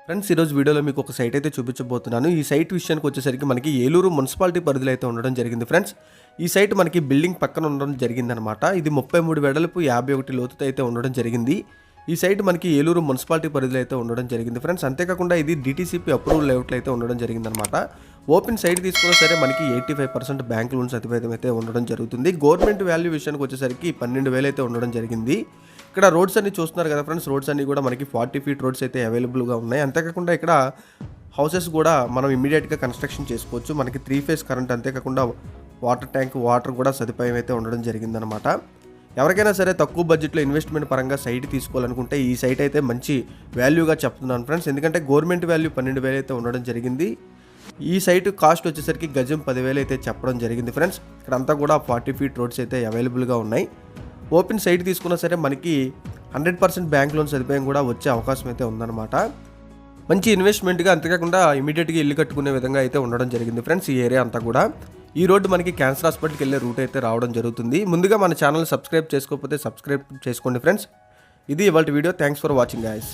Friends ఈరోజు వీడియోలో మీకు ఒక సైట్ అయితే చూపించబోతున్నాను. ఈ సైట్ విషయానికి వచ్చేసరికి మనకి ఏలూరు మున్సిపాలిటీ పరిధిలో అయితే ఉండడం జరిగింది ఫ్రెండ్స్. ఈ సైట్ మనకి బిల్డింగ్ పక్కన ఉండడం జరిగిందనమాట. ఇది 33 వెడల్పు 51 లోతుతో అయితే ఉండడం జరిగింది. ఈ సైట్ మనకి ఏలూరు మున్సిపాలిటీ పరిధిలో అయితే ఉండడం జరిగింది ఫ్రెండ్స్. అంతేకాకుండా ఇది DTCP అప్రూవల్ లేఅవుట్లో అయితే ఉండడం జరిగిందనమాట. ఓపెన్ సైట్ తీసుకున్నా సరే మనకి 85% బ్యాంక్ లోన్స్ అయితే ఉండడం జరుగుతుంది. గవర్నమెంట్ వాల్యూ విషయానికి వచ్చేసరికి 12,000 అయితే ఉండడం జరిగింది. ఇక్కడ రోడ్స్ అన్ని చూస్తున్నారు కదా ఫ్రెండ్స్, రోడ్స్ అన్ని కూడా మనకి 40 ఫీట్ రోడ్స్ అయితే అవైలబుల్గా ఉన్నాయి. అంతేకాకుండా ఇక్కడ హౌసెస్ కూడా మనం ఇమీడియట్గా కన్స్ట్రక్షన్ చేసుకోవచ్చు. మనకి 3 ఫేజ్ కరెంట్, అంతేకాకుండా వాటర్ ట్యాంక్, వాటర్ కూడా సదుపాయం అయితే ఉండడం జరిగిందనమాట. ఎవరికైనా సరే తక్కువ బడ్జెట్లో ఇన్వెస్ట్మెంట్ పరంగా సైట్ తీసుకోవాలనుకుంటే ఈ సైట్ అయితే మంచి వాల్యూగా చెప్తున్నాను ఫ్రెండ్స్. ఎందుకంటే గవర్నమెంట్ వాల్యూ 12,000 అయితే ఉండడం జరిగింది. ఈ సైట్ కాస్ట్ వచ్చేసరికి గజం 10,000 అయితే చెప్పడం జరిగింది ఫ్రెండ్స్. ఇక్కడ అంతా కూడా 40 ఫీట్ రోడ్స్ అయితే అవైలబుల్గా ఉన్నాయి. ఓపెన్ సైట్ తీసుకున్నా సరే మనకి 100% బ్యాంక్ లోన్ సదుపాయం కూడా వచ్చే అవకాశం అయితే ఉందన్నమాట. మంచి ఇన్వెస్ట్మెంట్గా, అంతేకాకుండా ఇమీడియట్గా ఇల్లు కట్టుకునే విధంగా అయితే ఉండడం జరిగింది ఫ్రెండ్స్. ఈ ఏరియా అంతా కూడా ఈ రోడ్డు మనకి క్యాన్సర్ హాస్పిటల్కి వెళ్ళే రూట్ అయితే రావడం జరుగుతుంది. ముందుగా మన ఛానల్ సబ్స్క్రైబ్ చేసుకోకపోతే సబ్స్క్రైబ్ చేసుకోండి ఫ్రెండ్స్. ఇది ఇవాళ video. Thanks for watching guys.